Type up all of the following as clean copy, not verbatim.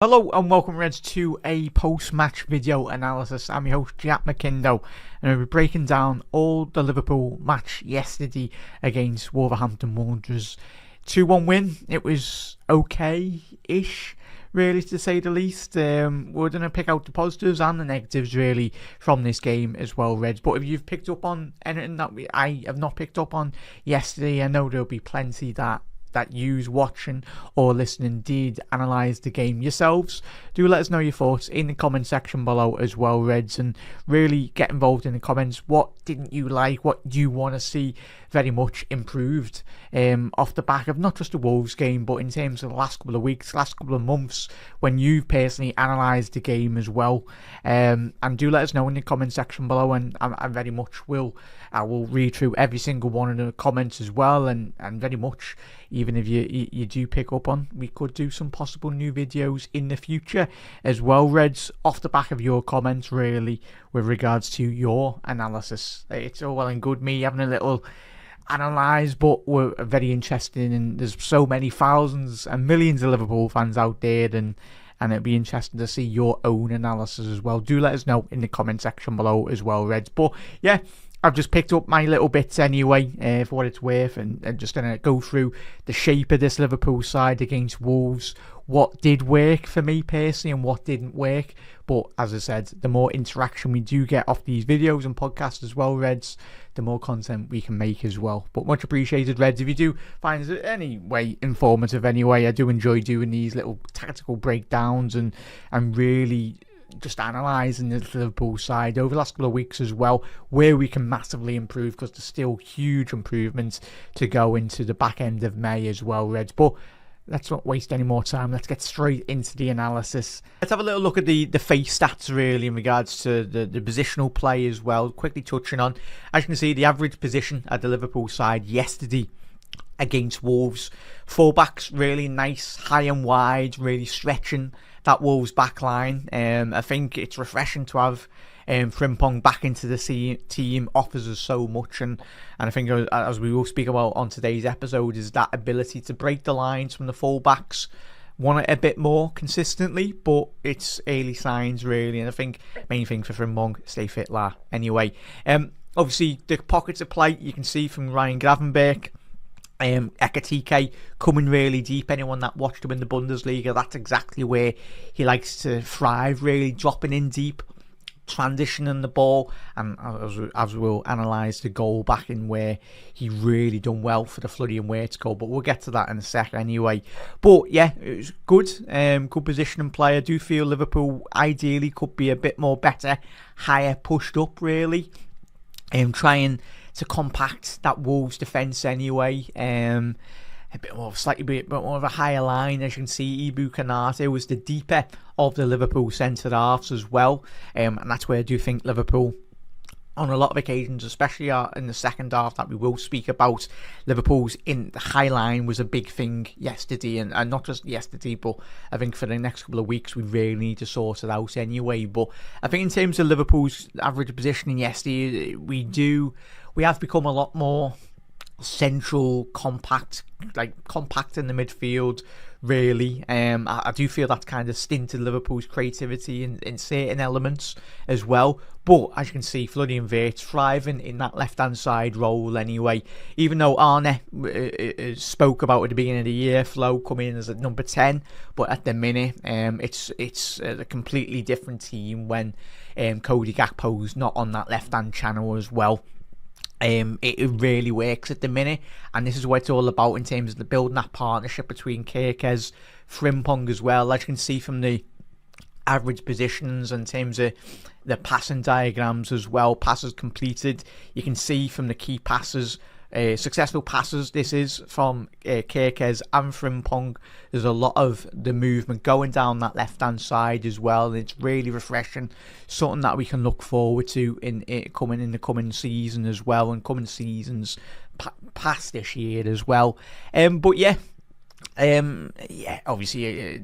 Hello and welcome, Reds, to a post-match video analysis. I'm your host, Jack McIndoe, and I'll be breaking down all the Liverpool match yesterday against Wolverhampton Wanderers. 2-1 win. It was okay-ish, really, to say the least. We're going to pick out the positives and the negatives, really, from this game as well, Reds. But if you've picked up on anything that I have not picked up on yesterday, I know there'll be plenty that you watching or listening did analyse the game yourselves. Do let us know your thoughts in the comment section below as well, Reds, and really get involved in the comments. What didn't you like? What do you want to see very much improved off the back of not just the Wolves game, but in terms of the last couple of weeks, last couple of months, when you've personally analysed the game as well. And do let us know in the comment section below, and I very much I will read through every single one of the comments as well, and very much, even if you do pick up on, we could do some possible new videos in the future as well, Reds, off the back of your comments, really, with regards to your analysis. It's all well and good me having a little analyse, but we're very interested in, there's so many thousands and millions of Liverpool fans out there, and it'd be interesting to see your own analysis as well. Do let us know in the comment section below as well, Reds. But yeah, I've just picked up my little bits anyway, for what it's worth, and just going to go through the shape of this Liverpool side against Wolves, what did work for me personally and what didn't work. But as I said, the more interaction we do get off these videos and podcasts as well, Reds, the more content we can make as well. But much appreciated, Reds. If you do find it any way informative anyway, I do enjoy doing these little tactical breakdowns and really just analysing the Liverpool side over the last couple of weeks as well, where we can massively improve, because there's still huge improvements to go into the back end of May as well, Reds. But let's not waste any more time. Let's get straight into the analysis. Let's have a little look at the face stats, really, in regards to the positional play as well. Quickly touching on, as you can see, the average position at the Liverpool side yesterday against Wolves. Fullbacks really nice, high and wide, really stretching that Wolves back line. I think it's refreshing to have Frimpong back into the team. Offers us so much, and I think, as we will speak about on today's episode, is that ability to break the lines from the fullbacks. Want it a bit more consistently, but it's early signs, really, and I think main thing for Frimpong, stay fit, la. Anyway, obviously the pockets of play you can see from Ryan Gravenberch. Ekitike coming really deep. Anyone that watched him in the Bundesliga, that's exactly where he likes to thrive, really, dropping in deep, transitioning the ball, and as we'll analyse the goal back in, where he really done well for the Floody and Wirtz goal, but we'll get to that in a sec anyway. But yeah, it was good, good positioning play. I do feel Liverpool ideally could be a bit more better, higher pushed up, really, trying to compact that Wolves defence anyway. A bit more of a higher line. As you can see, Ibu Kanate was the deeper of the Liverpool centre halves as well, and that's where I do think Liverpool, on a lot of occasions, especially in the second half that we will speak about, Liverpool's in the high line was a big thing yesterday, and not just yesterday, but I think for the next couple of weeks we really need to sort it out anyway. But I think in terms of Liverpool's average positioning yesterday, we have become a lot more central, compact in the midfield, really. I do feel that's kind of stinted Liverpool's creativity in certain elements as well. But as you can see, Floody and Wirtz thriving in that left-hand side role anyway. Even though Arne spoke about at the beginning of the year, Flo coming in as a number 10, but at the minute, it's a completely different team when Cody Gakpo's not on that left-hand channel as well. It really works at the minute, and this is what it's all about in terms of the building that partnership between Kerkez, Frimpong as well. As you can see from the average positions in terms of the passing diagrams as well, passes completed, you can see from the key passes, successful passes, this is from Kerkez and Frimpong. There's a lot of the movement going down that left hand side as well, and it's really refreshing, something that we can look forward to in the coming season as well, and coming seasons past this year as well. But yeah, obviously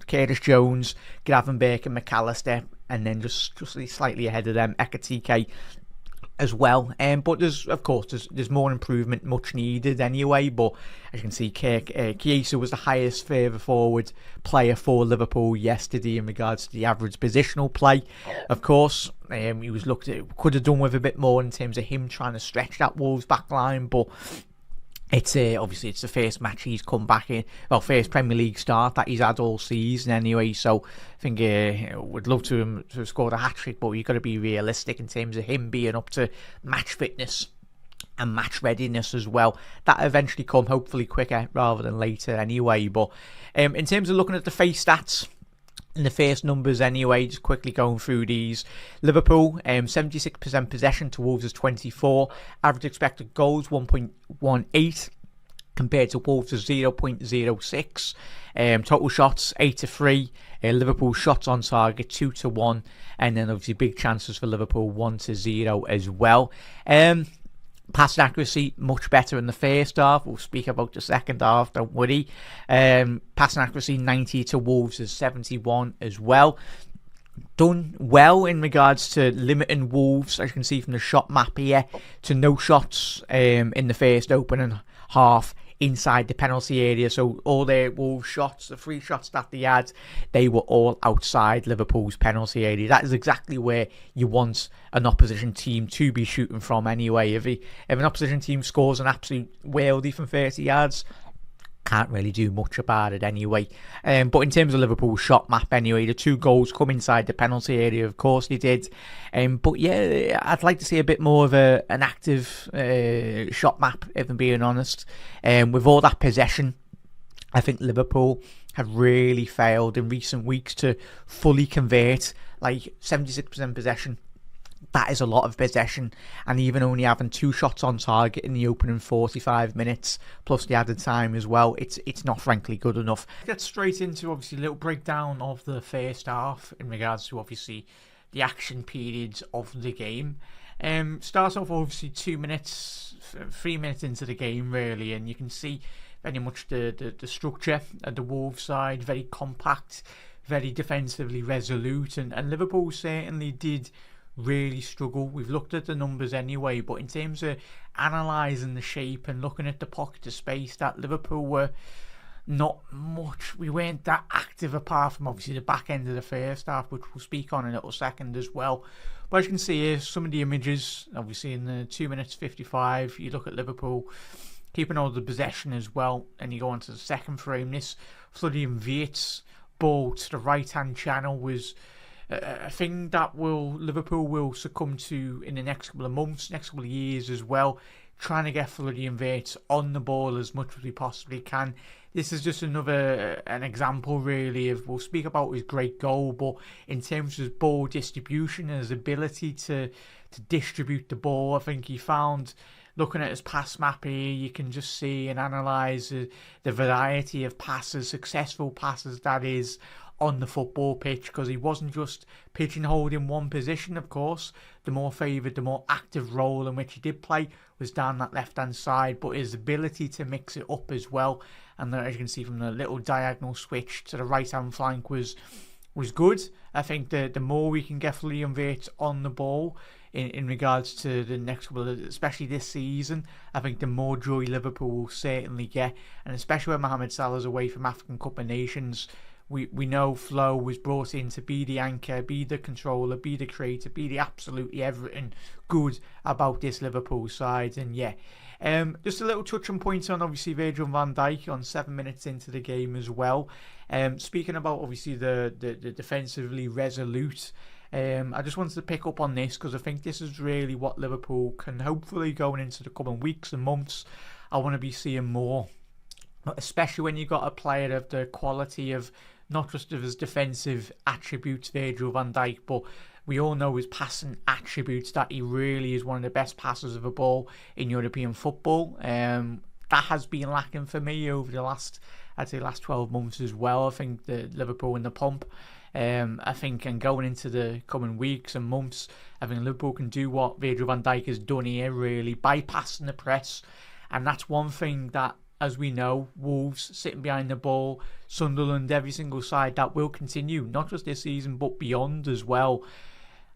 Curtis Jones, Gravenberch and McAllister, and then just slightly ahead of them, Ekitike as well. But there's more improvement much needed anyway. But as you can see, Chiesa was the highest further forward player for Liverpool yesterday in regards to the average positional play. Of course, he was looked at, could have done with a bit more in terms of him trying to stretch that Wolves back line, but it's obviously it's the first match he's come back in, well, first Premier League start that he's had all season anyway. So I think would love to him to have scored a hat-trick, but you've got to be realistic in terms of him being up to match fitness and match readiness as well. That eventually come hopefully quicker rather than later anyway. But in terms of looking at the face stats, in the first numbers anyway, just quickly going through these. Liverpool, 76% possession to Wolves' 24. Average expected goals, 1.18 compared to Wolves' 0.06. Total shots, 8-3. Liverpool shots on target, 2-1. And then obviously big chances for Liverpool, 1-0 as well. Passing accuracy much better in the first half. We'll speak about the second half, don't worry. Passing accuracy 90 to Wolves is 71 as well. Done well in regards to limiting Wolves, as you can see from the shot map here, to no shots in the first opening half inside the penalty area. So all their Wolves shots, the 3 shots that they had, they were all outside Liverpool's penalty area. That is exactly where you want an opposition team to be shooting from anyway. If an opposition team scores an absolute worldie from 30 yards, can't really do much about it anyway. But in terms of Liverpool's shot map anyway, the 2 goals come inside the penalty area, of course they did. But yeah, I'd like to see a bit more of an active shot map, if I'm being honest. With all that possession, I think Liverpool have really failed in recent weeks to fully convert. Like 76% possession, that is a lot of possession, and even only having 2 shots on target in the opening 45 minutes plus the added time as well, it's not frankly good enough. Get straight into obviously a little breakdown of the first half in regards to obviously the action periods of the game. Starts off obviously 3 minutes into the game really, and you can see very much the structure at the Wolves side, very compact, very defensively resolute, and Liverpool certainly did really struggle. We've looked at the numbers anyway, but in terms of analysing the shape and looking at the pocket of space, that Liverpool were not much. We weren't that active apart from obviously the back end of the first half, which we'll speak on in a little second as well. But as you can see here, some of the images, obviously in the 2 minutes 55, you look at Liverpool keeping all the possession as well, and you go on to the second frame. This Florian Wirtz ball to the right-hand channel was a thing that Liverpool will succumb to in the next couple of months, next couple of years as well, trying to get Florian Wirtz on the ball as much as we possibly can. This is just an example really of, we'll speak about his great goal, but in terms of his ball distribution and his ability to distribute the ball, I think he found, looking at his pass map here, you can just see and analyse the variety of passes, successful passes that is, on the football pitch, because he wasn't just pigeonholed in one position. Of course, the more favoured, the more active role in which he did play was down that left-hand side, but his ability to mix it up as well, and as you can see from the little diagonal switch to the right-hand flank was good. I think the more we can get Florian Wirtz on the ball in regards to the next couple of, especially this season, I think the more joy Liverpool will certainly get, and especially when Mohamed Salah's away from African Cup of Nations. We know Flo was brought in to be the anchor, be the controller, be the creator, be the absolutely everything good about this Liverpool side. And yeah, just a little touching point on obviously Virgil van Dijk on 7 minutes into the game as well. Speaking about obviously the defensively resolute, I just wanted to pick up on this because I think this is really what Liverpool can hopefully going into the coming weeks and months. I want to be seeing more, especially when you've got a player of the quality of not just of his defensive attributes, Virgil van Dijk, but we all know his passing attributes, that he really is one of the best passers of a ball in European football. That has been lacking for me over the last 12 months as well. I think the Liverpool in the pump, I think, and going into the coming weeks and months, I think Liverpool can do what Virgil van Dijk has done here, really bypassing the press. And that's one thing that, as we know, Wolves sitting behind the ball, Sunderland, every single side, that will continue, not just this season but beyond as well.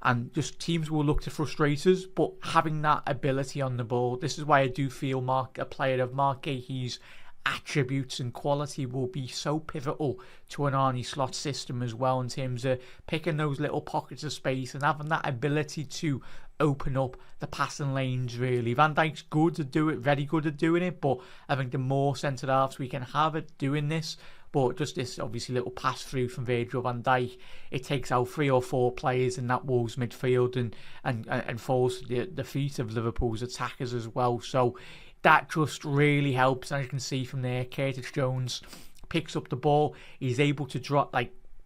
and just teams will look to frustrate us, but having that ability on the ball, this is why I do feel a player of Mark Gahey's attributes and quality will be so pivotal to an Arne Slot system as well, in terms of picking those little pockets of space and having that ability to open up the passing lanes. Really, Van Dijk's good to do it, very good at doing it, but I think the more centre halves we can have at doing this, but just this obviously little pass through from Virgil van Dijk, it takes out 3 or 4 players in that Wolves midfield and falls to the feet of Liverpool's attackers as well. So that just really helps. As you can see from there, Curtis Jones picks up the ball. He's able to drop,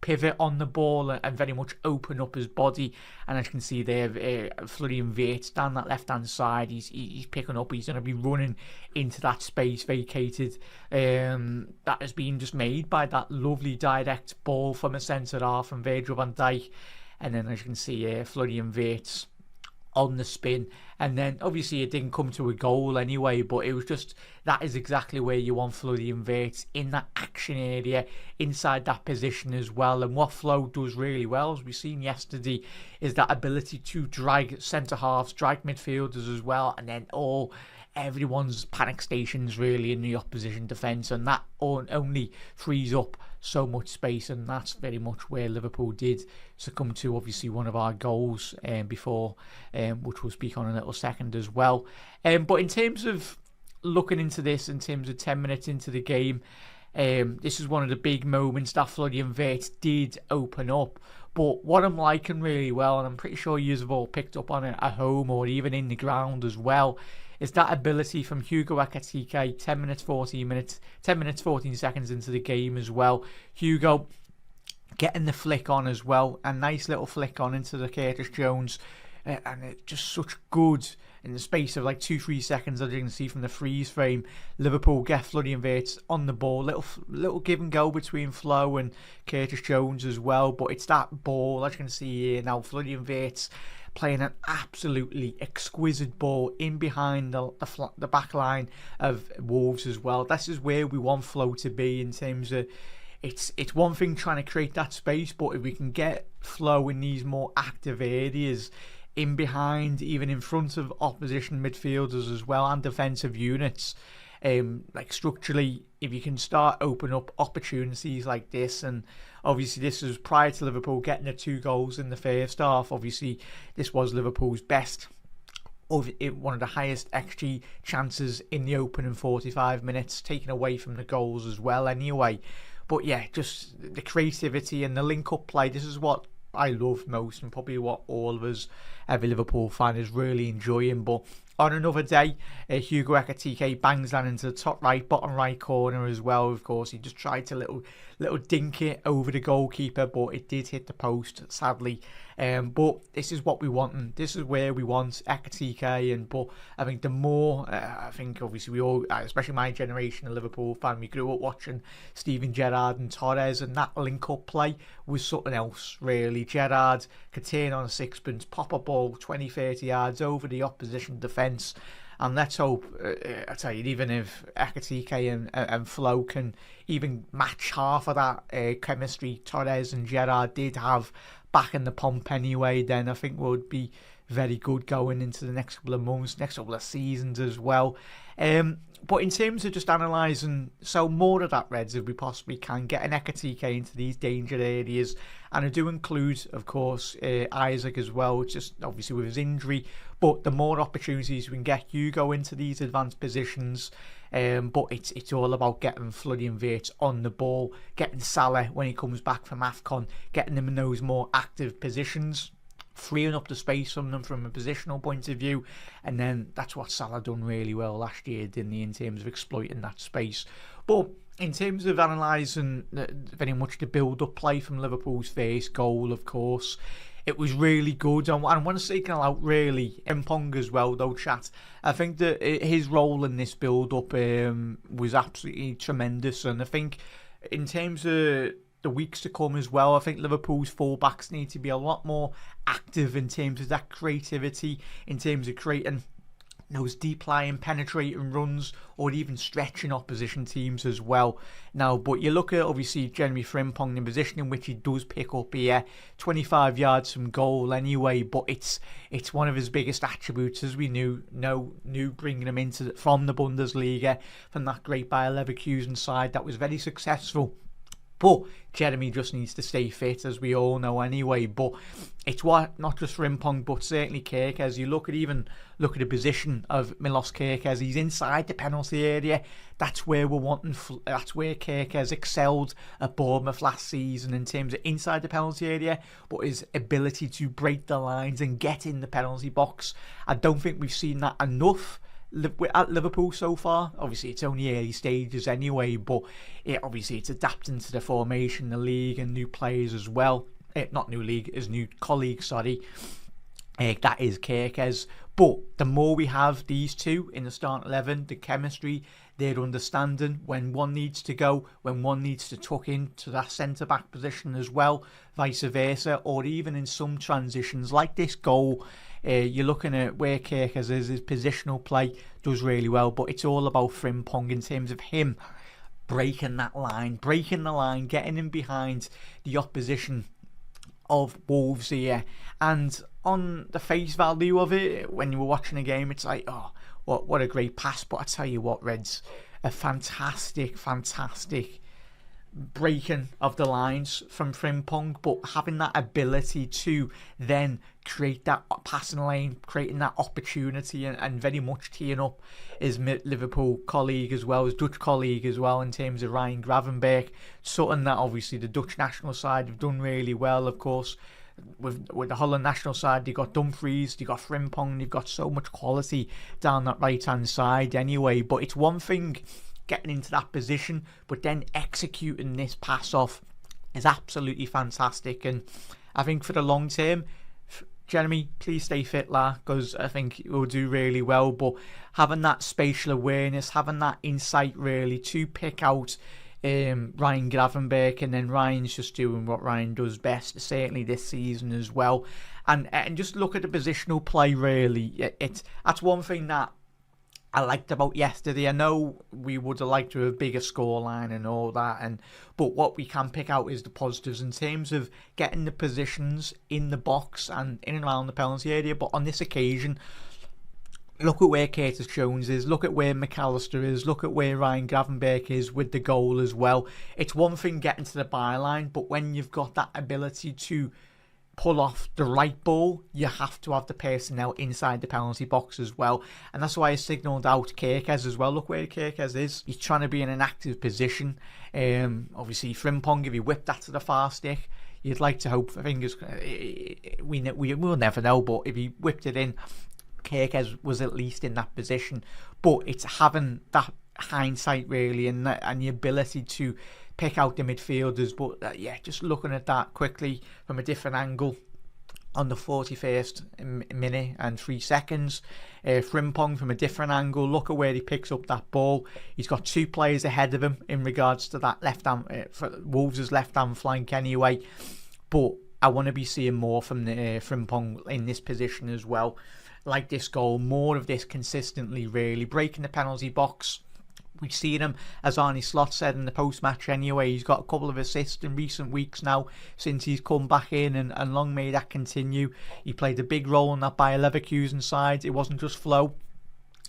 pivot on the ball and very much open up his body. And as you can see there, Florian Wirtz down that left-hand side, he's picking up. He's going to be running into that space vacated that has been just made by that lovely direct ball from a centre half from Virgil van Dijk. And then as you can see, Florian Wirtz on the spin, and then obviously it didn't come to a goal anyway, but it was just, that is exactly where you want Florian Wirtz, in that action area, inside that position as well. And what Flo does really well, as we've seen yesterday, is that ability to drag centre halves, drag midfielders as well, and then everyone's panic stations really in the opposition defence, and that only frees up so much space. And that's very much where Liverpool did succumb to obviously one of our goals before, which we'll speak on in a little second as well. But in terms of looking into this, in terms of 10 minutes into the game, this is one of the big moments that Florian Wirtz did open up. But what I'm liking really well, and I'm pretty sure you have all picked up on it at home or even in the ground as well, is that ability from Hugo Ekitike, 10 minutes 14 seconds into the game as well. Hugo getting the flick on as well, a nice little flick on into the Curtis Jones, and it's just such good, in the space of 2-3 seconds, as you can see from the freeze frame, Liverpool get Florian Wirtz on the ball, little give and go between Flo and Curtis Jones as well, but it's that ball, as you can see here now, Florian Wirtz playing an absolutely exquisite ball in behind the back line of Wolves as well. This is where we want Flo to be, in terms of, it's one thing trying to create that space, but if we can get Flo in these more active areas, in behind, even in front of opposition midfielders as well, and defensive units, structurally, if you can start open up opportunities like this, and obviously this was prior to Liverpool getting the 2 goals in the first half. Obviously this was Liverpool's best, one of the highest XG chances in the opening 45 minutes, taken away from the goals as well anyway. But yeah, just the creativity and the link-up play, this is what I love most, and probably what all of us, every Liverpool fan, is really enjoying. But on another day, Hugo Ekitike bangs that into the top right, bottom right corner as well. Of course, he just tried to little dink it over the goalkeeper, but it did hit the post, sadly. But this is what we want, and this is where we want Ekitike. But I think the more, I think obviously we all, especially my generation of Liverpool fan, we grew up watching Steven Gerrard and Torres, and that link-up play was something else, really. Gerrard could turn on a sixpence, pop a ball 20-30 yards over the opposition defence, and let's hope, I tell you, even if Ekitike and Flo can even match half of that chemistry Torres and Gerrard did have back in the pump anyway, then I think we'll be very good going into the next couple of months, next couple of seasons as well. But in terms of just analysing, so more of that, Reds, if we possibly can, get an Ekitike into these danger areas. And I do include, of course, Isaac as well, just obviously with his injury. But the more opportunities we can get Hugo into these advanced positions, but it's all about getting Florian Wirtz on the ball, getting Salah when he comes back from AFCON, getting him in those more active positions, freeing up the space from them from a positional point of view. And then that's what Salah done really well last year, didn't he, in terms of exploiting that space. But in terms of analysing very much the build-up play from Liverpool's first goal, of course, it was really good. And I want to single out really Mpong as well, though, chat. I think that his role in this build-up was absolutely tremendous. And I think in terms of the weeks to come as well, I think Liverpool's fullbacks need to be a lot more active in terms of that creativity, in terms of creating those deep lying penetrating runs or even stretching opposition teams as well. Now, but you look at obviously Jeremy Frimpong, the position in which he does pick up here, 25 yards from goal anyway, but it's one of his biggest attributes, as we knew bringing him into from the Bundesliga, from that great Bayer Leverkusen side that was very successful. But Jeremy just needs to stay fit, as we all know anyway. But it's not just Frimpong, but certainly Kerkez. You look at the position of Milos Kerkez. He's inside the penalty area. That's where we're wanting. That's where Kerkez excelled at Bournemouth last season in terms of inside the penalty area. But his ability to break the lines and get in the penalty box, I don't think we've seen that enough at Liverpool so far. Obviously it's only early stages anyway, but it's adapting to the formation, the league, and new players as well. Not new league, is new colleagues, sorry. That is Kerkez. But the more we have these two in the start 11, the chemistry, their understanding when one needs to go, when one needs to tuck into that centre-back position as well, vice versa, or even in some transitions like this goal, you're looking at where Kerkez is, his positional play does really well, but it's all about Frimpong in terms of him breaking the line, getting in behind the opposition of Wolves here. And on the face value of it, when you were watching a game, it's like, oh, what a great pass. But I tell you what, Reds, a fantastic breaking of the lines from Frimpong, but having that ability to then create that passing lane, creating that opportunity, and very much teeing up his Liverpool colleague as well, his Dutch colleague as well, in terms of Ryan Gravenberch. Something that obviously the Dutch national side have done really well, of course. With the Holland national side, they got Dumfries, they got Frimpong, they've got so much quality down that right hand side anyway. But it's one thing getting into that position, but then executing this pass off is absolutely fantastic. And I think for the long term, Jeremy, please stay fit, because I think you'll do really well. But having that spatial awareness, having that insight really to pick out Ryan Gravenberch, and then Ryan's just doing what Ryan does best, certainly this season as well. And just look at the positional play really. That's one thing that I liked about yesterday. I know we would have liked to have a bigger scoreline and all that, but what we can pick out is the positives in terms of getting the positions in the box and in and around the penalty area. But on this occasion, look at where Curtis Jones is, look at where McAllister is, look at where Ryan Gravenberch is with the goal as well. It's one thing getting to the byline, but when you've got that ability to pull off the right ball, you have to have the personnel inside the penalty box as well. And that's why I signalled out Kerkez as well. Look where Kerkez is. He's trying to be in an active position. Obviously, Frimpong, if he whipped that to the far stick, you'd like to hope, fingers, we'll never know, but if he whipped it in, Kerkez was at least in that position. But it's having that hindsight really, and the ability to pick out the midfielders. But just looking at that quickly from a different angle on the 41st minute and 3 seconds, Frimpong from a different angle, look at where he picks up that ball. He's got two players ahead of him in regards to that left hand, for Wolves' left hand flank anyway. But I want to be seeing more from Frimpong in this position as well. Like this goal, more of this consistently really, breaking the penalty box. We've seen him, as Arne Slot said in the post-match anyway, he's got a couple of assists in recent weeks now since he's come back in, and long may that continue. He played a big role in that Bayer Leverkusen side. It wasn't just flow.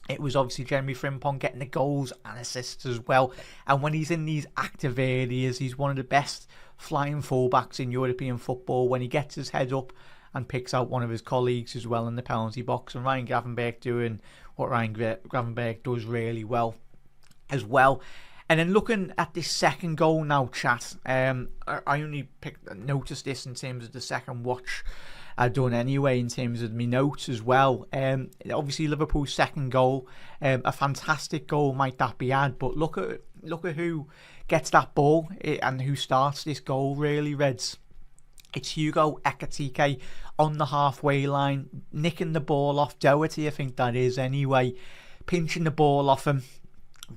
It was obviously Jeremy Frimpong getting the goals and assists as well. And when he's in these active areas, he's one of the best flying fullbacks in European football. When he gets his head up and picks out one of his colleagues as well in the penalty box. And Ryan Gravenberch doing what Ryan Gravenberch does really well as well. And then looking at this second goal now, chat, I only noticed this in terms of the second watch I've done anyway, in terms of my notes as well. Obviously Liverpool's second goal, a fantastic goal might that be had, but look at who gets that ball and who starts this goal really, Reds. It's Hugo Ekitike on the halfway line, nicking the ball off Doherty, I think that is anyway, pinching the ball off him,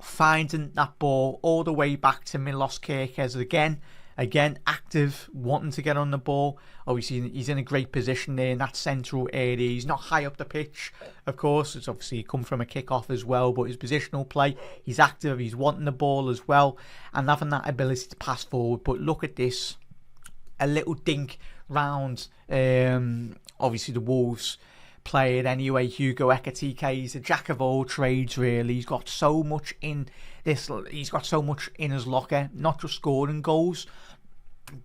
finding that ball all the way back to Milos Kerkez again, Again, active, wanting to get on the ball. Obviously, he's in a great position there in that central area. He's not high up the pitch, of course. It's obviously come from a kick-off as well, but his positional play, he's active, he's wanting the ball as well, and having that ability to pass forward. But look at this, a little dink round, obviously the Wolves player anyway, Hugo Ekitike. He's a jack of all trades, really. He's got so much in his locker, not just scoring goals,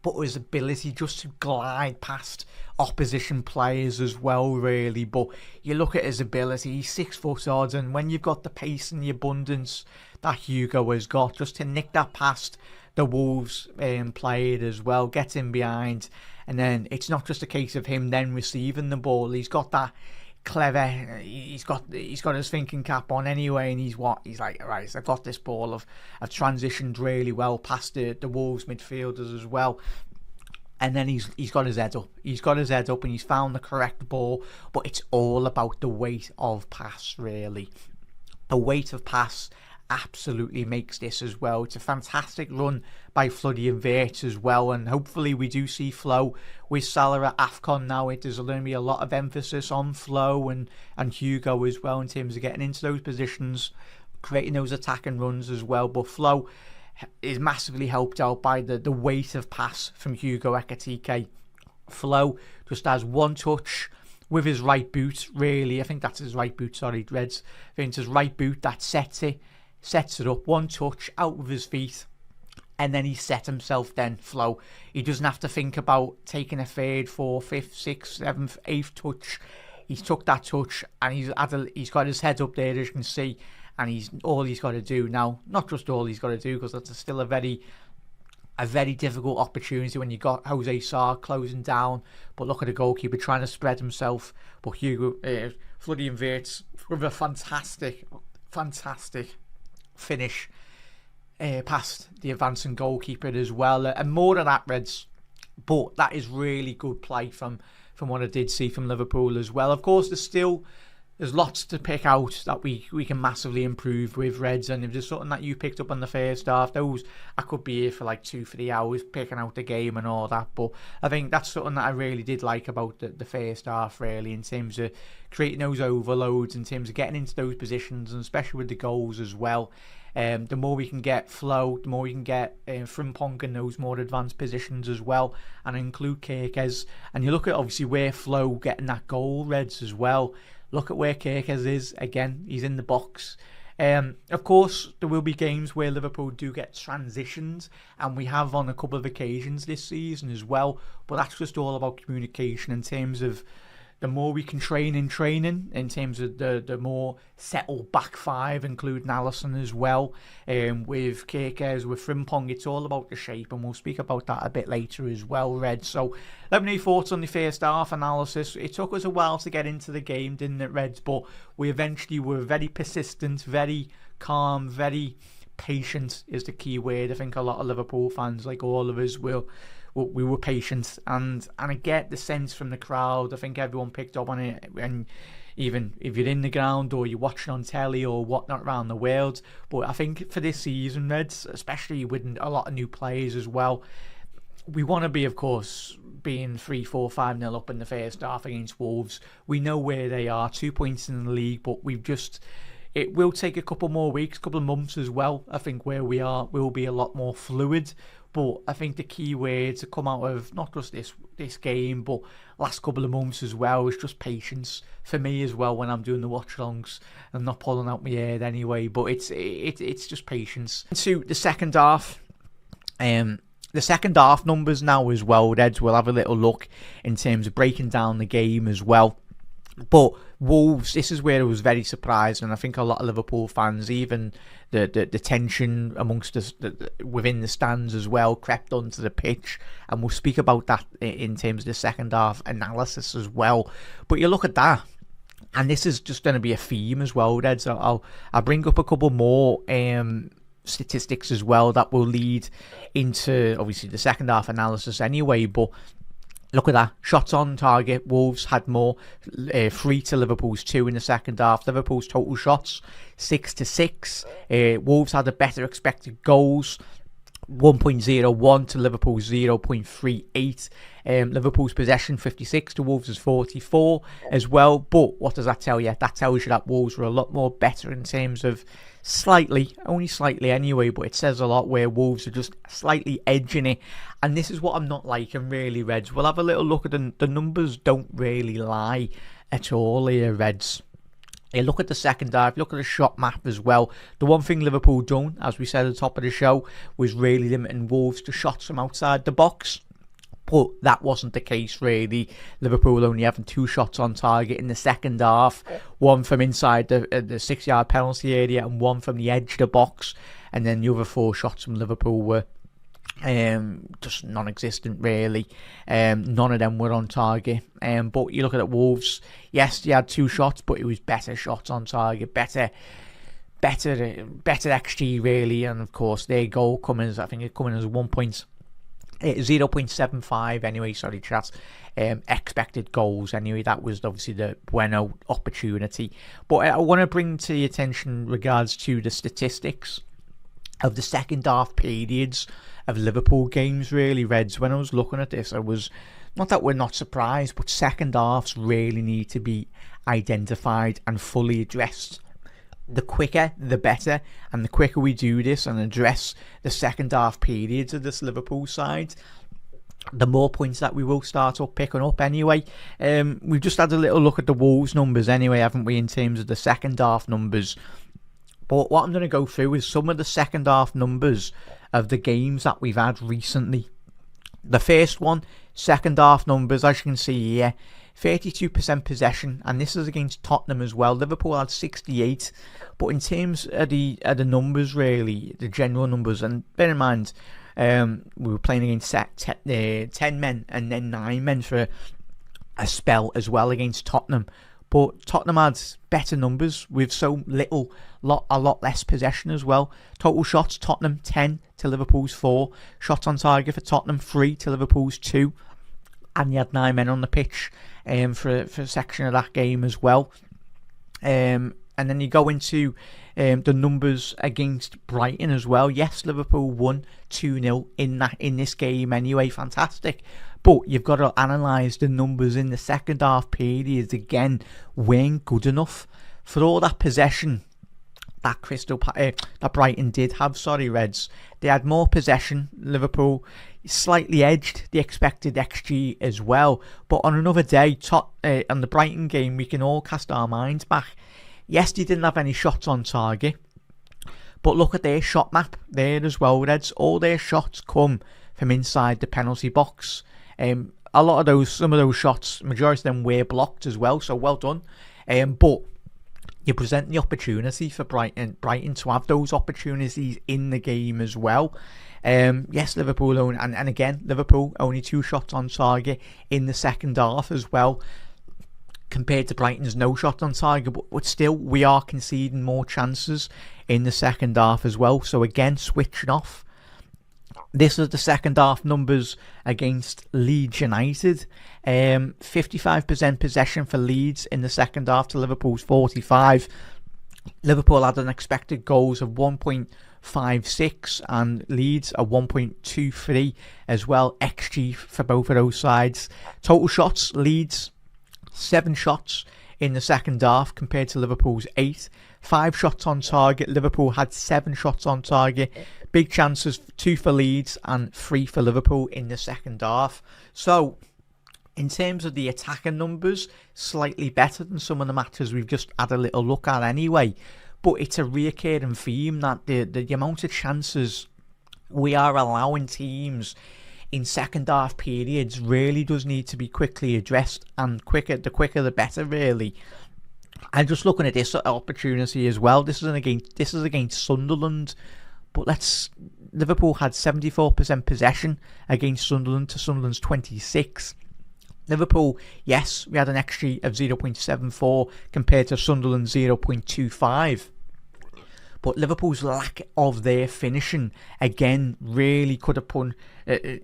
but his ability just to glide past opposition players as well, really. But you look at his ability, he's 6 foot odd, and when you've got the pace and the abundance that Hugo has got, just to nick that past the Wolves player as well, get in behind, and then it's not just a case of him then receiving the ball. He's got that clever, he's got his thinking cap on anyway, and he's like, right, I've got this ball. I've transitioned really well past the Wolves midfielders as well, and then he's got his head up. He's got his head up and he's found the correct ball. But it's all about the weight of pass, really. The weight of pass absolutely makes this as well. It's a fantastic run by Floody and Wirtz as well, and hopefully we do see Flo with Salah at AFCON now. There's going to be a lot of emphasis on Flo and Hugo as well in terms of getting into those positions, creating those attacking runs as well. But Flo is massively helped out by the weight of pass from Hugo Ekitike. Flo just has one touch with his right boot, really. I think that's his right boot, sorry, Reds. I think it's his right boot that sets it up, one touch out with his feet, and then he set himself then, Flo. He doesn't have to think about taking a third, fourth, fifth, sixth, seventh, eighth touch. He's took that touch and he's got his head up there, as you can see, and all he's got to do now, not just all he's got to do, because that's still a very difficult opportunity when you got Jose Sarr closing down, but look at the goalkeeper trying to spread himself. But Hugo, Floody and Wirtz with a fantastic finish past the advancing goalkeeper as well, and more than that, Reds. But that is really good play from what I did see from Liverpool as well. Of course, there's lots to pick out that we can massively improve with, Reds, and if there's something that you picked up on the first half, I could be here for like 2-3 hours picking out the game and all that. But I think that's something that I really did like about the first half, really, in terms of creating those overloads, in terms of getting into those positions, and especially with the goals as well. The more we can get Flo, the more we can get Frimpong in those more advanced positions as well, and include Kerkez. And you look at obviously where Flo getting that goal, Reds, as well. Look at where Kerkez is. Again, he's in the box. Of course, there will be games where Liverpool do get transitions, and we have on a couple of occasions this season as well. But that's just all about communication, in terms of the more we can train in training, in terms of the more settled back five, including Alisson as well, with Kerkez, with Frimpong. It's all about the shape, and we'll speak about that a bit later as well, Red. So let me know your thoughts on the first half analysis. It took us a while to get into the game, didn't it, Reds? But we eventually were very persistent, very calm, very patient is the key word. I think a lot of Liverpool fans, like all of us, we were patient, and I get the sense from the crowd. I think everyone picked up on it, and even if you're in the ground or you're watching on telly or whatnot around the world. But I think for this season, Reds, especially with a lot of new players as well, we want to be, of course, being 3-4, 5-0 up in the first half against Wolves. We know where they are, 2 points in the league, but it will take a couple more weeks, couple of months as well. I think where we are will be a lot more fluid. But I think the key way to come out of not just this game, but last couple of months as well, is just patience for me as well. When I'm doing the watch-alongs, I'm not pulling out my head anyway, but it's just patience. To the second half, the second half numbers now as well, Reds. We'll have a little look in terms of breaking down the game as well. But Wolves, this is where I was very surprised, and I think a lot of Liverpool fans, even the tension amongst us within the stands as well, crept onto the pitch, and we'll speak about that in terms of the second half analysis as well. But you look at that, and this is just going to be a theme as well, Reds. I'll bring up a couple more statistics as well that will lead into obviously the second half analysis anyway. But look at that. Shots on target. Wolves had more, 3 to Liverpool's 2 in the second half. Liverpool's total shots, 6 to 6. Wolves had a better expected goals. 1.01 to Liverpool's 0.38. Liverpool's possession 56 to Wolves' 44 as well. But what does that tell you? That tells you that Wolves were a lot more better in terms of only slightly anyway, but it says a lot where Wolves are just slightly edging it. And this is what I'm not liking really, Reds. We'll have a little look at the numbers don't really lie at all here, Reds. You look at the second half, look at the shot map as well. The one thing Liverpool done, as we said at the top of the show, was really limiting Wolves to shots from outside the box. But that wasn't the case really. Liverpool only having 2 shots on target in the second half. One from inside the 6-yard penalty area and one from the edge of the box. And then the other 4 shots from Liverpool were just non-existent really. None of them were on target. But you look at Wolves, yes, they had 2 shots, but it was better shots on target, better XG really. And of course their goal coming as 0.75 anyway, sorry chat. Expected goals anyway, that was obviously the bueno opportunity. But I want to bring to your attention regards to the statistics of the second half periods of Liverpool games really, Reds. When I was looking at this, I was, not that we're not surprised, but second halves really need to be identified and fully addressed. The quicker the better, and the quicker we do this and address the second half periods of this Liverpool side, the more points that we will start up picking up anyway. We've just had a little look at the Wolves numbers anyway, haven't we, in terms of the second half numbers. But what I'm going to go through is some of the second half numbers of the games that we've had recently. The first one, second half numbers, as you can see here, 32% possession, and this is against Tottenham as well. Liverpool had 68, but in terms of the numbers really, the general numbers, and bear in mind, we were playing against 10 men and then 9 men for a spell as well against Tottenham. But Tottenham had better numbers with so little, a lot less possession as well. Total shots, Tottenham 10 to Liverpool's 4. Shots on target for Tottenham 3 to Liverpool's 2. And you had 9 men on the pitch for a section of that game as well. And then you go into the numbers against Brighton as well. Yes, Liverpool won 2-0 in this game anyway. Fantastic. But you've got to analyse the numbers in the second half periods again. Weren't good enough for all that possession that that Brighton did have. Sorry, Reds. They had more possession. Liverpool slightly edged the expected XG as well. But on another day, on the Brighton game, we can all cast our minds back. Yes, they didn't have any shots on target, but look at their shot map there as well, Reds. All their shots come from inside the penalty box. Some of those shots, majority of them were blocked as well, so well done. But you present the opportunity for Brighton to have those opportunities in the game as well. Yes, Liverpool Liverpool only 2 shots on target in the second half as well, compared to Brighton's no shot on target, but still we are conceding more chances in the second half as well. So again, switching off. This is the second half numbers against Leeds United. 55% possession for Leeds in the second half to Liverpool's 45. Liverpool had an expected goals of 1.56 and Leeds a 1.23 as well. XG for both of those sides. Total shots, Leeds 7 shots in the second half compared to Liverpool's 8. 5 shots on target. Liverpool had 7 shots on target. Big chances, 2 for Leeds and 3 for Liverpool in the second half. So, in terms of the attacking numbers, slightly better than some of the matches we've just had a little look at anyway. But it's a recurring theme that the amount of chances we are allowing teams in second half periods really does need to be quickly addressed, and the quicker the better really. I'm just looking at this opportunity as well. This is against Sunderland, but Liverpool had 74% possession against Sunderland to Sunderland's 26. Liverpool, yes, we had an XG of 0.74 compared to Sunderland's 0.25. But Liverpool's lack of their finishing, again, really could have put... it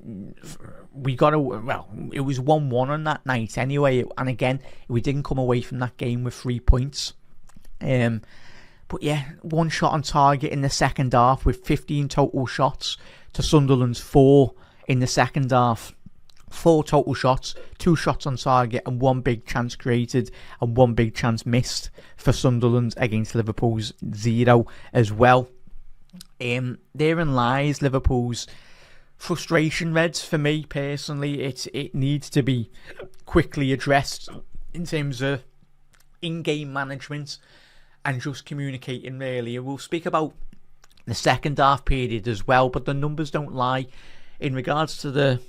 was 1-1 on that night anyway. And again, we didn't come away from that game with 3 points. But yeah, 1 shot on target in the second half with 15 total shots to Sunderland's 4 in the second half. 4 total shots, 2 shots on target and 1 big chance created and 1 big chance missed for Sunderland against Liverpool's 0 as well. Therein lies Liverpool's frustration, Reds. For me personally, it needs to be quickly addressed in terms of in-game management and just communicating really. We'll speak about the second half period as well, but the numbers don't lie in regards to the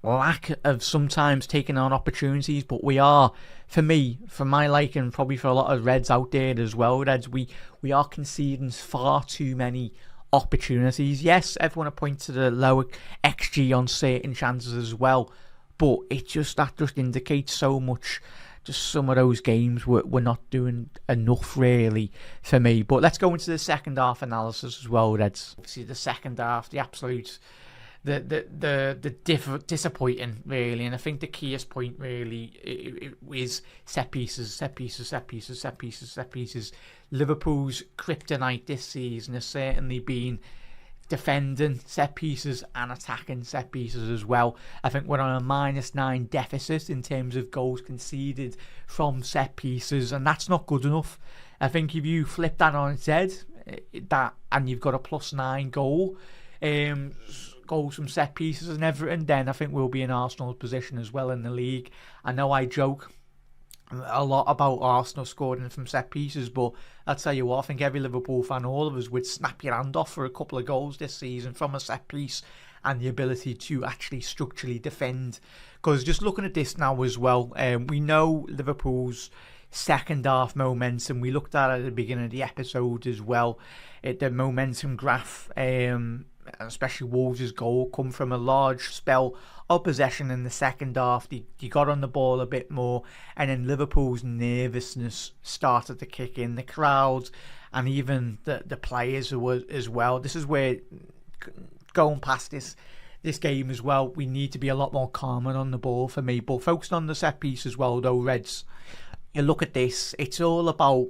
lack of sometimes taking on opportunities. But we are, for me, for my liking, probably for a lot of Reds out there as well, Reds, we are conceding far too many opportunities. Yes, everyone will point to the lower XG on certain chances as well, but that just indicates so much. Just some of those games we're not doing enough really for me. But let's go into the second half analysis as well. That's obviously the second half, the absolute disappointing really, and I think the keyest point really is set pieces. Liverpool's kryptonite this season has certainly been defending set pieces and attacking set pieces as well. I think we're on a -9 deficit in terms of goals conceded from set pieces, and that's not good enough. I think if you flip that on its head, and you've got a +9 goals from set pieces and everything, then I think we'll be in Arsenal's position as well in the league. I know I joke a lot about Arsenal scoring from set pieces, but I'll tell you what, I think every Liverpool fan, all of us, would snap your hand off for a couple of goals this season from a set piece and the ability to actually structurally defend. Because just looking at this now as well, we know Liverpool's second half momentum. We looked at it at the beginning of the episode as well. The momentum graph, especially Wolves' goal, come from a large spell of possession in the second half. They got on the ball a bit more, and then Liverpool's nervousness started to kick in. The crowds and even the players as well. This is where, going past this game as well, we need to be a lot more calmer on the ball for me. But focused on the set piece as well, though, Reds, you look at this, it's all about,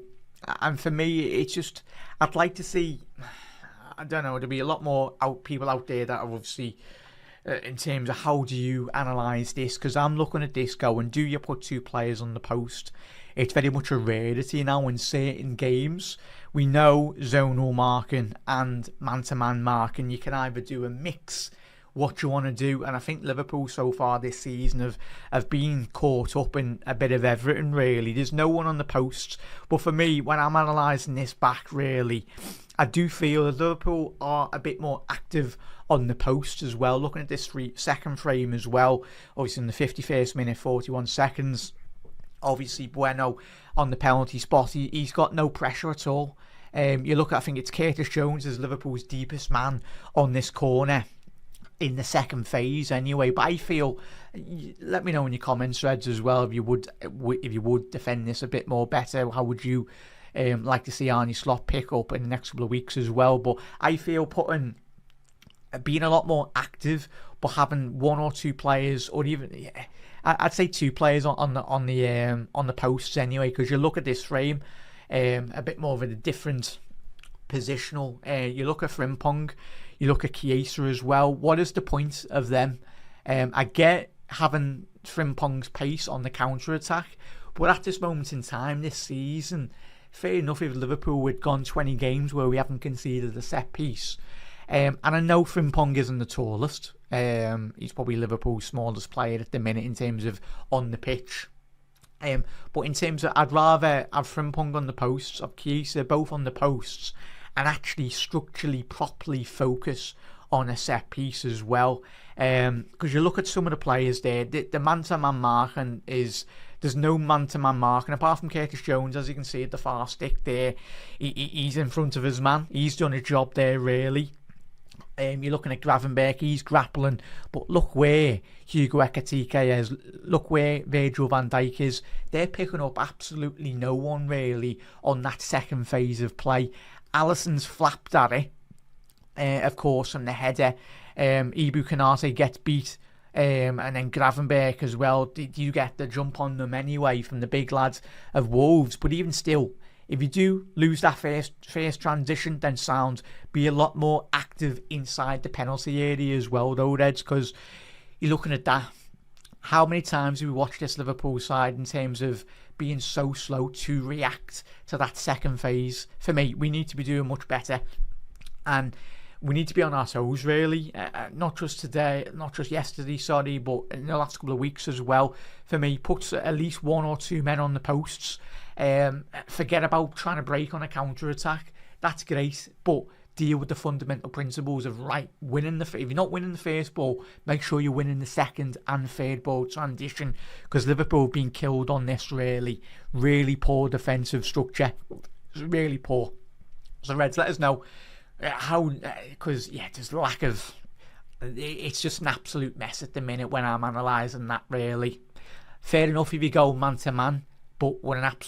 and for me, it's just, I'd like to see, I don't know, there'll be a lot more people out there that are obviously, in terms of how do you analyse this, because I'm looking at this going, do you put 2 players on the post? It's very much a rarity now in certain games. We know zonal marking and man-to-man marking, you can either do a mix, what you want to do, and I think Liverpool so far this season have been caught up in a bit of everything really. There's no one on the posts, but for me, when I'm analysing this back really, I do feel that Liverpool are a bit more active on the post as well. Looking at this second frame as well, obviously in the 51st minute, 41 seconds, obviously Bueno on the penalty spot, he's got no pressure at all. You look at, I think it's Curtis Jones is Liverpool's deepest man on this corner in the second phase anyway. But I feel, let me know in your comments, Reds, as well, if you would defend this a bit more better. How would you like to see Arne Slot pick up in the next couple of weeks as well? But I feel being a lot more active, but having 1 or 2 players, or even I'd say 2 players on the posts anyway. Because you look at this frame, a bit more of a different positional. You look at Frimpong, you look at Chiesa as well. What is the point of them? I get having Frimpong's pace on the counter-attack, but at this moment in time this season, fair enough if Liverpool had gone 20 games where we haven't conceded a set piece. And I know Frimpong isn't the tallest. He's probably Liverpool's smallest player at the minute in terms of on the pitch. But in terms of, I'd rather have Frimpong on the posts, of Chiesa both on the posts, and actually structurally properly focus on a set piece as well. Because you look at some of the players there, the man-to-man marking there's no man-to-man marking apart from Curtis Jones, as you can see at the far stick there. He's in front of his man. He's done a job there really. You're looking at Gravenberch, he's grappling, but look where Hugo Ekitike is, look where Virgil van Dijk is. They're picking up absolutely no one really on that second phase of play. Alisson's flapped at it, of course, from the header. Ibu Konate gets beat, and then Gravenberch as well. You get the jump on them anyway from the big lads of Wolves, but even still, if you do lose that first transition, then sound, be a lot more active inside the penalty area as well, though, Reds, because you're looking at that. How many times have we watched this Liverpool side in terms of being so slow to react to that second phase? For me, we need to be doing much better, and we need to be on our toes, really. Not just today, not just yesterday, sorry, but in the last couple of weeks as well. For me, put at least 1 or 2 men on the posts. Forget about trying to break on a counter-attack. That's great, but deal with the fundamental principles of, right, winning if you're not winning the first ball, make sure you're winning the second and third ball transition, because Liverpool have been killed on this. Really poor defensive structure, really poor. So Reds, let us know how, because there's lack of, it's just an absolute mess at the minute when I'm analysing that, really. Fair enough if you go man to man, but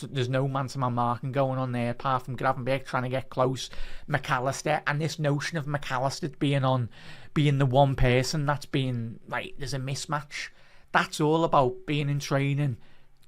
there's no man-to-man marking going on there apart from Gravenberch trying to get close, McAllister, and this notion of McAllister being the one person that's being, like, there's a mismatch. That's all about being in training,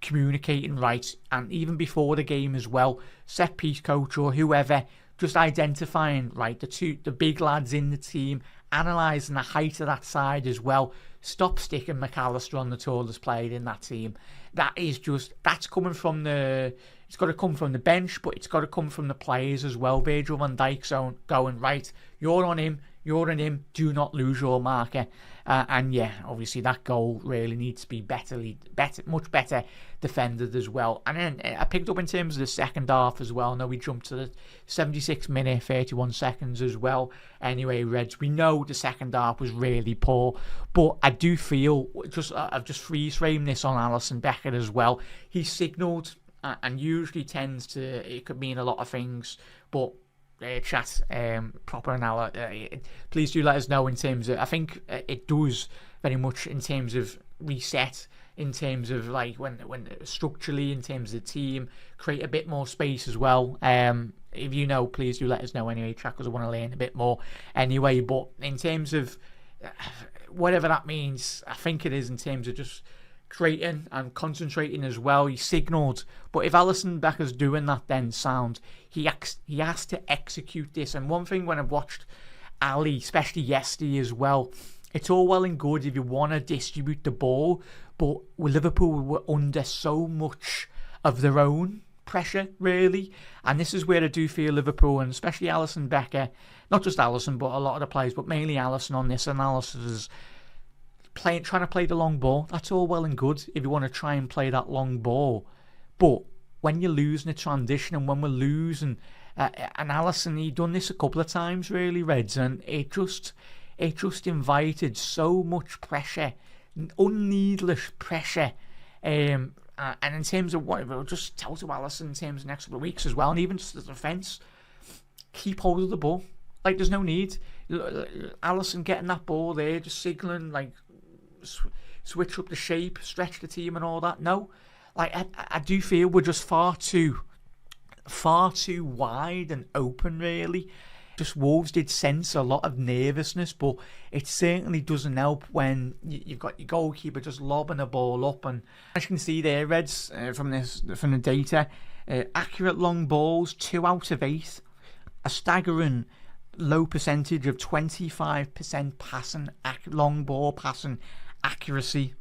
communicating right, and even before the game as well, set piece coach or whoever, just identifying, right, the big lads in the team, analysing the height of that side as well. Stop sticking McAllister on the tallest player in that team. That's coming from it's got to come from the bench, but it's got to come from the players as well. Virgil van Dijk's going, right, you're on him, do not lose your marker. And obviously that goal really needs to be much better defended as well. And then I picked up in terms of the second half as well. I know we jumped to the 76 minute, 31 seconds as well. Anyway, Reds, we know the second half was really poor, but I do feel, I've just freeze-framed this on Alisson Becker as well. He signalled, and usually it could mean a lot of things, but chat, proper analysis. Please do let us know in terms of, I think it does very much in terms of reset, in terms of like when structurally, in terms of the team, create a bit more space as well. If you know, please do let us know anyway, chat, because I want to learn a bit more anyway. But in terms of whatever that means, I think it is in terms of just creating and concentrating as well. He signalled, but if Alisson Becker's doing that, then sound, he has to execute this. And one thing when I've watched Ali, especially yesterday as well, it's all well and good if you want to distribute the ball, but Liverpool were under so much of their own pressure, really. And this is where I do feel Liverpool, and especially Alisson Becker, not just Alisson, but a lot of the players, but mainly Alisson on this analysis, is trying to play the long ball. That's all well and good if you want to try and play that long ball, but when you're losing a transition, and when we're losing, and Alisson, he done this a couple of times, really, Reds, and it just invited so much pressure, unneedless pressure, and in terms of what we'll just tell to Alisson in terms of the next couple of weeks as well, and even just the defence, keep hold of the ball. Like, there's no need. Alisson getting that ball there, just signalling, like, switch up the shape, stretch the team and all that. No, like, I do feel we're just far too wide and open, really. Just Wolves did sense a lot of nervousness, but it certainly doesn't help when you've got your goalkeeper just lobbing a ball up. And as you can see there, Reds, from the data, accurate long balls, 2 out of 8, a staggering low percentage of 25% passing, long ball passing accuracy.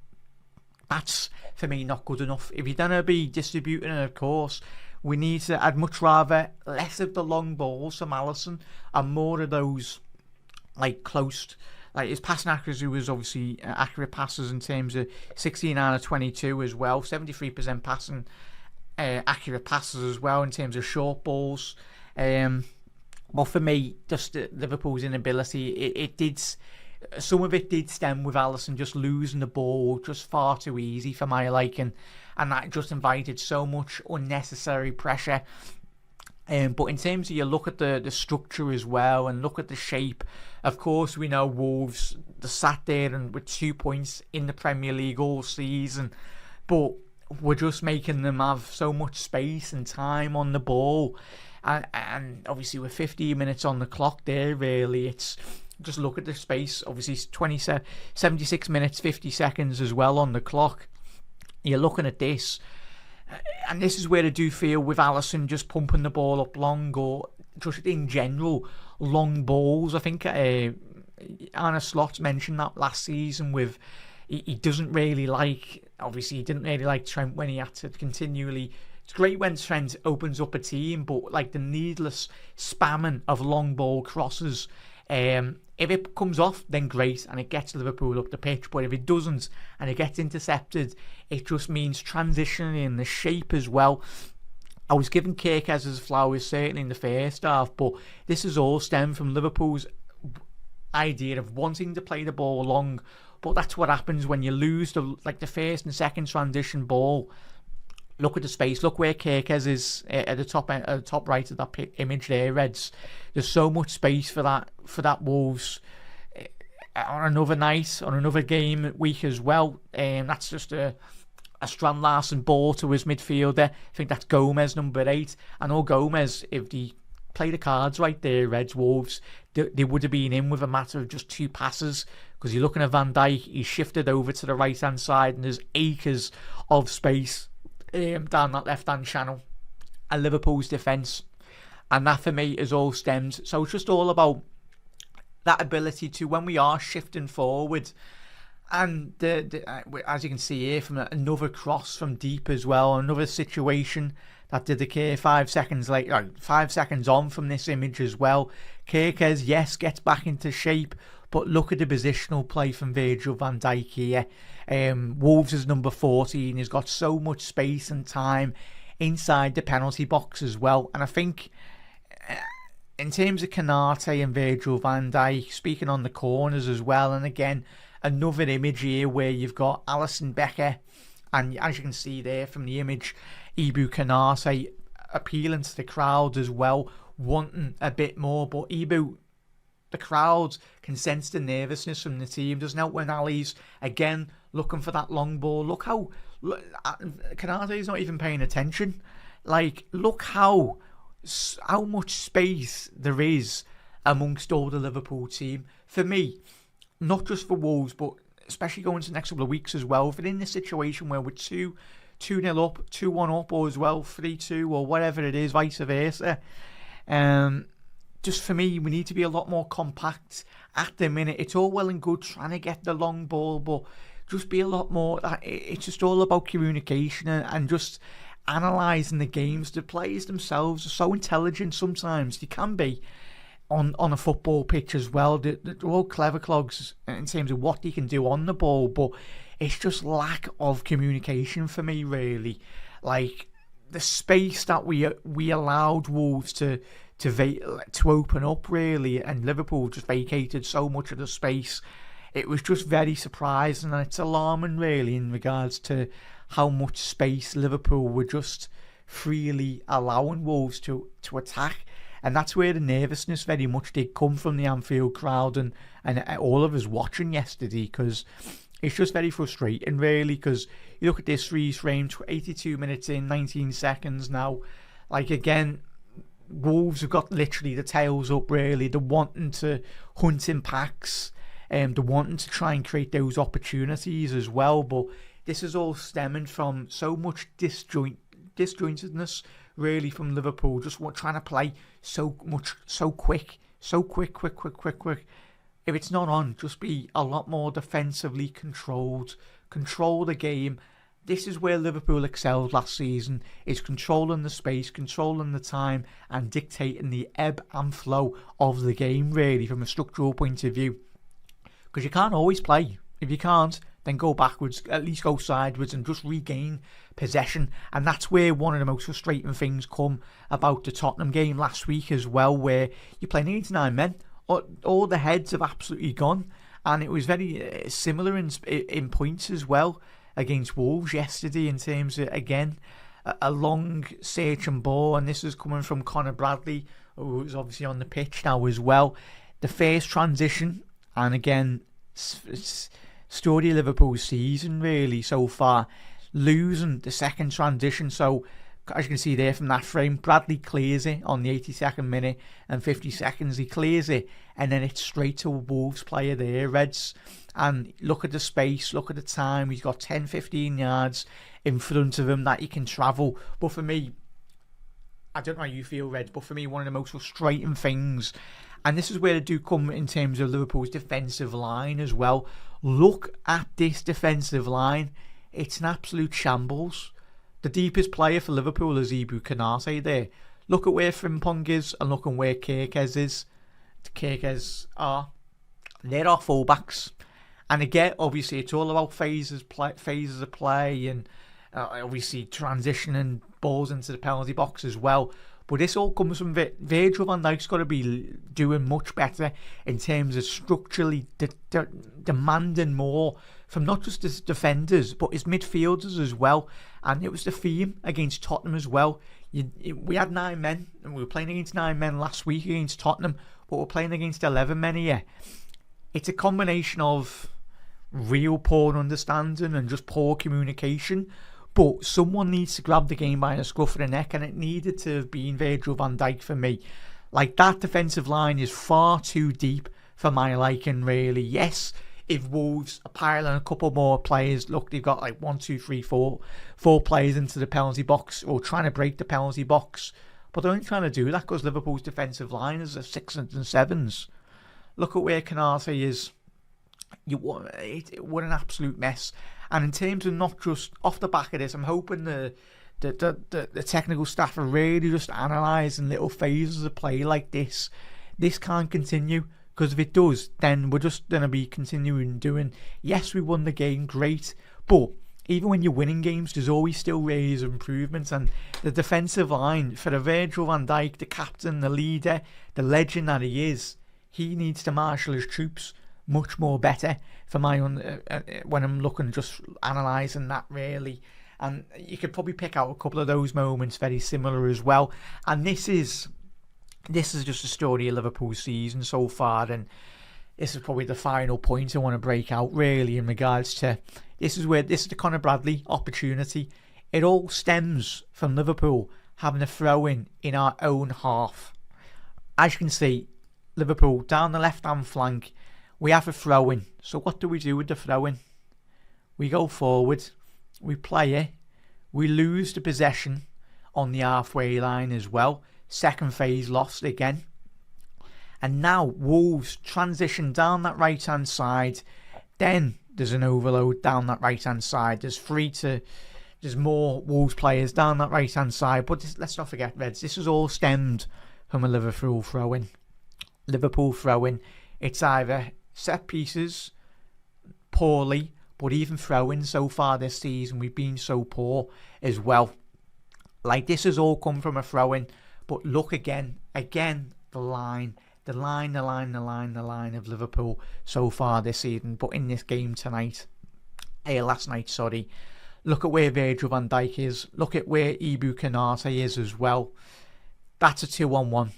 That's, for me, not good enough. If you're going to be distributing it, of course, we need to, I'd much rather less of the long balls from Alisson and more of those, like, close, like, his passing accuracy was obviously accurate passes in terms of 16 out of 22 as well, 73% passing accurate passes as well in terms of short balls. Well, for me, just Liverpool's inability, some of it did stem with Alisson just losing the ball just far too easy for my liking, and that just invited so much unnecessary pressure. But in terms of, you look at the structure as well and look at the shape, of course we know Wolves, they sat there and with 2 points in the Premier League all season, but we're just making them have so much space and time on the ball. And obviously with 15 minutes on the clock there, really, it's just look at the space. Obviously 76 minutes 50 seconds as well on the clock. You're looking at this, and this is where I do feel with Alisson just pumping the ball up long, or just in general long balls. I think Arne Slot mentioned that last season with he doesn't really like, obviously he didn't really like Trent when he had to continually. It's great when Trent opens up a team, but like the needless spamming of long ball crosses, if it comes off, then great, and it gets Liverpool up the pitch. But if it doesn't, and it gets intercepted, it just means transitioning in the shape as well. I was giving Kirkes his flowers certainly in the first half, but this is all stemmed from Liverpool's idea of wanting to play the ball long. But that's what happens when you lose the first and second transition ball. Look at the space. Look where Kirkes is at the top right of that image there, Reds. There's so much space for that Wolves on another night, on another game week as well. That's just a Strand Larsen ball to his midfielder. I think that's Gomez, number 8. I know Gomez, if they play the cards right there, Reds, Wolves, they would have been in with a matter of just 2 passes, because you're looking at Van Dijk, he's shifted over to the right hand side and there's acres of space down that left hand channel and Liverpool's defence, and that for me is all stemmed. So it's just all about that ability to, when we are shifting forward, and as you can see here from another cross from deep as well, another situation that did occur 5 seconds later, 5 seconds on from this image as well. Kirkes, yes, gets back into shape, but look at the positional play from Virgil van Dijk here. Wolves is number 14. He's got so much space and time inside the penalty box as well. And I think in terms of Canate and Virgil van Dijk, speaking on the corners as well, and again, another image here where you've got Alisson Becker, and as you can see there from the image, Ibu Canate appealing to the crowd as well, wanting a bit more. But Ibu, the crowd can sense the nervousness from the team. Doesn't help when Ali's again looking for that long ball. Look how Canate's not even paying attention. Like, look how much space there is amongst all the Liverpool team. For me, not just for Wolves, but especially going to the next couple of weeks as well, if we're in this situation where we're 2-0 up, 2-1 up, or as well 3-2 or whatever it is, vice versa, just for me, we need to be a lot more compact at the minute. It's all well and good trying to get the long ball, but just be a lot more. It's just all about communication and just analysing the games. The players themselves are so intelligent sometimes. They can be on a football pitch as well. They're all clever clogs in terms of what they can do on the ball, but it's just lack of communication for me, really. Like, the space that we allowed Wolves to open up, really, and Liverpool just vacated so much of the space. It was just very surprising, and it's alarming, really, in regards to how much space Liverpool were just freely allowing Wolves to attack. And that's where the nervousness very much did come from the Anfield crowd and all of us watching yesterday, because it's just very frustrating, really, because you look at this freeze frame, 82 minutes in, 19 seconds now. Like, again, Wolves have got literally the tails up, really. They're wanting to hunt in packs, they're wanting to try and create those opportunities as well, but this is all stemming from so much disjointedness, really, from Liverpool, just trying to play so quick. If it's not on, just be a lot more defensively controlled, control the game. This is where Liverpool excelled last season, is controlling the space, controlling the time, and dictating the ebb and flow of the game, really, from a structural point of view. Because you can't always play. If you can't, then go backwards, at least go sideways and just regain possession. And that's where one of the most frustrating things come about the Tottenham game last week as well, where you're playing 89 men. All the heads have absolutely gone. And it was very similar in points as well against Wolves yesterday, in terms of, again, a long search and ball. And this is coming from Conor Bradley, who's obviously on the pitch now as well. The first transition, and again, story of Liverpool's season, really, so far, losing the second transition. So as you can see there from that frame, Bradley clears it on the 82nd minute and 50 seconds. He clears it, and then it's straight to a Wolves player there, Reds. And look at the space, look at the time. He's got 10-15 yards in front of him that he can travel. But for me, I don't know how you feel, Reds, but for me, one of the most frustrating things, and this is where they do come in terms of Liverpool's defensive line as well. Look at this defensive line. It's an absolute shambles. The deepest player for Liverpool is Ibu Konate there. Look at where Frimpong is and look at where Kirkez is. Kirkez are. They're our fullbacks. And again, obviously, it's all about phases of play and obviously transitioning balls into the penalty box as well. But this all comes from Virgil van Dijk's got to be doing much better in terms of structurally demanding more from not just his defenders but his midfielders as well. And it was the theme against Tottenham as well. We had 9 men, and we were playing against 9 men last week against Tottenham, but we're playing against 11 men here. It's a combination of real poor understanding and just poor communication. But someone needs to grab the game by the scruff of the neck, and it needed to have been Virgil van Dijk for me. Like, that defensive line is far too deep for my liking, really. Yes, if Wolves are piling a couple more players, look, they've got like 1, 2, 3, 4 players into the penalty box or trying to break the penalty box. But they're only trying to do that because Liverpool's defensive line is a 6s and 7s. Look at where Konate is. What an absolute mess. And in terms of not just off the back of this, I'm hoping the technical staff are really just analysing little phases of play like this. This can't continue, because if it does, then we're just going to be continuing doing, yes, we won the game, great, but even when you're winning games, there's always still areas of improvement. And the defensive line, for the Virgil van Dijk, the captain, the leader, the legend that he is, he needs to marshal his troops much more better for my when I'm looking, just analysing that really. And you could probably pick out a couple of those moments very similar as well. And this is just a story of Liverpool's season so far, and this is probably the final point I want to break out really in regards to this is the Conor Bradley opportunity. It all stems from Liverpool having a throw-in our own half. As you can see, Liverpool down the left-hand flank, we have a throw-in. So what do we do with the throw-in? We go forward, we play it, we lose the possession on the halfway line as well. Second phase lost again. And now Wolves transition down that right-hand side. Then there's an overload down that right-hand side. There's more Wolves players down that right-hand side. But let's not forget, Reds, this is all stemmed from a Liverpool throw-in. It's either set pieces poorly, but even throwing so far this season we've been so poor as well. Like, this has all come from a throw-in. But look again the line of Liverpool so far this season. But in this game last night, look at where Virgil van Dijk is. Look at where Ibu Konate is as well. That's a 2-on-1.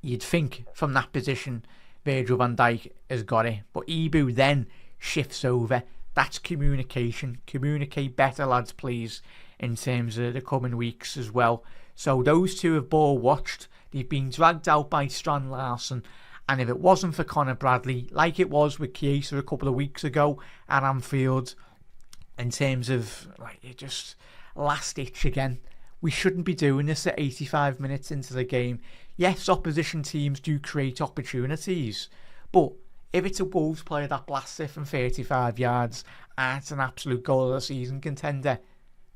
You'd think from that position Virgil van Dijk has got it, but Ibu then shifts over. That's communication. Communicate better, lads, please, in terms of the coming weeks as well. So those two have ball watched. They've been dragged out by Strand Larsen, and if it wasn't for Conor Bradley, like it was with Chiesa a couple of weeks ago at Anfield, in terms of it just last ditch again, we shouldn't be doing this at 85 minutes into the game. Yes, opposition teams do create opportunities, but if it's a Wolves player that blasts it from 35 yards and it's an absolute goal of the season contender,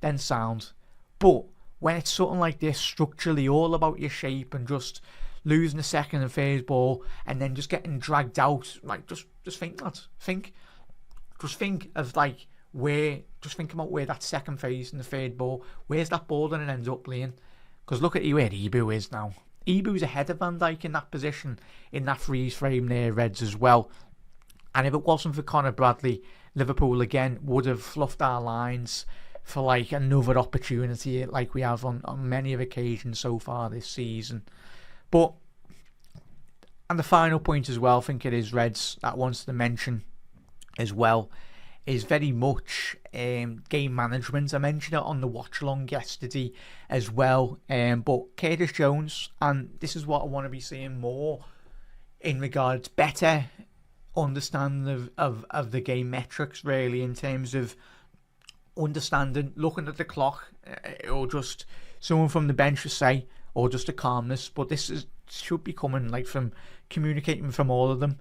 then sound. But when it's something like this, structurally all about your shape and just losing a second and third ball and then just getting dragged out, just think, lads, think about where that second phase and the third ball, where's that ball going to end up playing? Because look at where Ibu is now. Ibu's ahead of Van Dijk in that position, in that freeze frame there, Reds, as well. And if it wasn't for Conor Bradley, Liverpool again would have fluffed our lines for another opportunity like we have on many of occasions so far this season. But, and the final point as well, I think it is Reds that wants to mention as well, is very much game management. I mentioned it on the watch along yesterday as well. But Curtis Jones, and this is what I want to be seeing more in regards better understanding of the game metrics, really, in terms of understanding, looking at the clock, or just someone from the bench to say, or just a calmness. But should be coming like from communicating from all of them.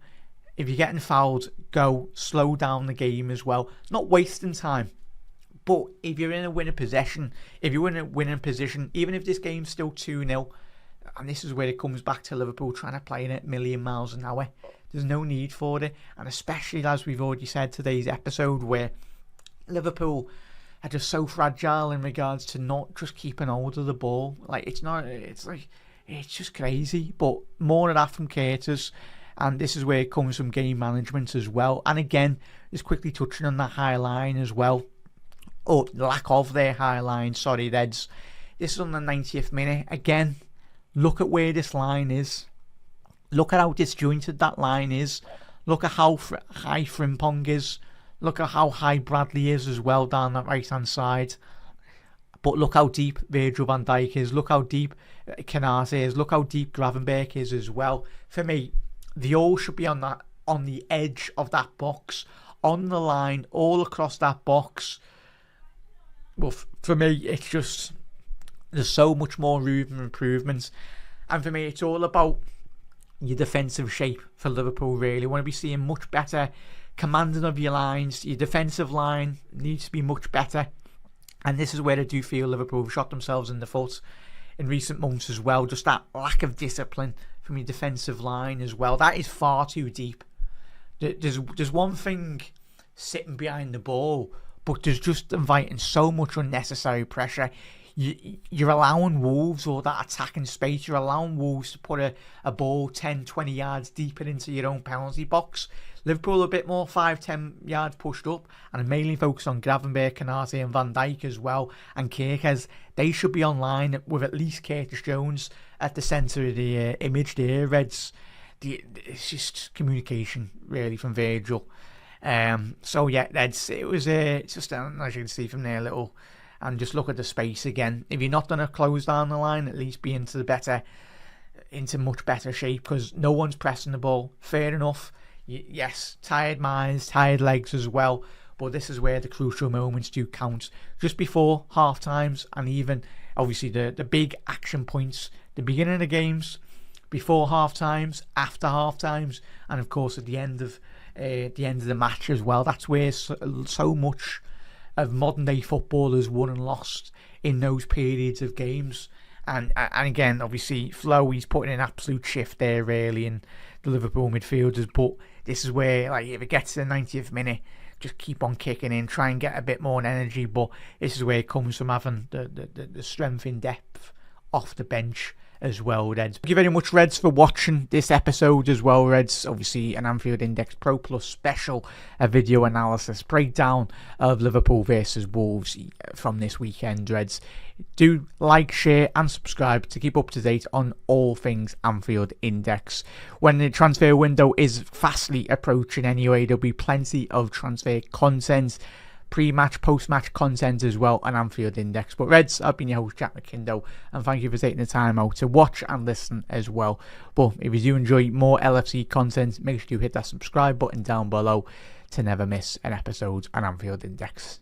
If you're getting fouled, go slow down the game as well. Not wasting time. But if you're in a winning position, even if this game's still 2-0, and this is where it comes back to Liverpool trying to play in it a million miles an hour, there's no need for it. And especially, as we've already said today's episode, where Liverpool are just so fragile in regards to not just keeping hold of the ball. It's just crazy. But more of that from Curtis. And this is where it comes from game management as well. And again, just quickly touching on that high line as well. Or lack of their high line, sorry, Reds. This is on the 90th minute. Again, look at where this line is. Look at how disjointed that line is. Look at how high Frimpong is. Look at how high Bradley is as well down that right-hand side. But look how deep Virgil van Dijk is. Look how deep Canate is. Look how deep Gravenberch is as well. For me, they all should be on the edge of that box, on the line, all across that box. Well, for me, it's just, there's so much more room for improvements. And for me, it's all about your defensive shape for Liverpool, really. I want to be seeing much better commanding of your lines. Your defensive line needs to be much better. And this is where I do feel Liverpool have shot themselves in the foot in recent months as well. Just that lack of discipline from your defensive line as well. That is far too deep. There's one thing sitting behind the ball, but there's just inviting so much unnecessary pressure. You're allowing Wolves all that attacking space. You're allowing Wolves to put a ball 10, 20 yards deeper into your own penalty box. Liverpool a bit more 5-10 yards pushed up, and mainly focused on Gravenberch, Canate and Van Dijk as well, and Kirkes. They should be online with at least Curtis Jones at the centre of the image there, Reds. It's just communication, really, from Virgil. So yeah, it's just, as you can see from there, little, and just look at the space again. If you're not going to close down the line, at least be into much better shape, because no one's pressing the ball. Fair enough. Yes, tired minds, tired legs as well, but this is where the crucial moments do count. Just before half times, and even obviously the big action points, the beginning of the games, before half times, after half times, and of course at the end of the match as well. That's where so much of modern day football is won and lost, in those periods of games. And again, obviously, Flo, he's putting an absolute shift there, really, in the Liverpool midfielders. But this is where, like, if it gets to the 90th minute, just keep on kicking in, try and get a bit more energy. But this is where it comes from having the strength in depth off the bench as well, Reds. Thank you very much, Reds, for watching this episode as well, Reds. Obviously, an Anfield Index Pro Plus special, a video analysis breakdown of Liverpool versus Wolves from this weekend, Reds. Do like, share and subscribe to keep up to date on all things Anfield Index. When the transfer window is fastly approaching anyway, there'll be plenty of transfer content, pre-match, post-match content as well on Anfield Index. But Reds, I've been your host, Jack McIndoe, and thank you for taking the time out to watch and listen as well. But if you do enjoy more LFC content, make sure you hit that subscribe button down below to never miss an episode on Anfield Index.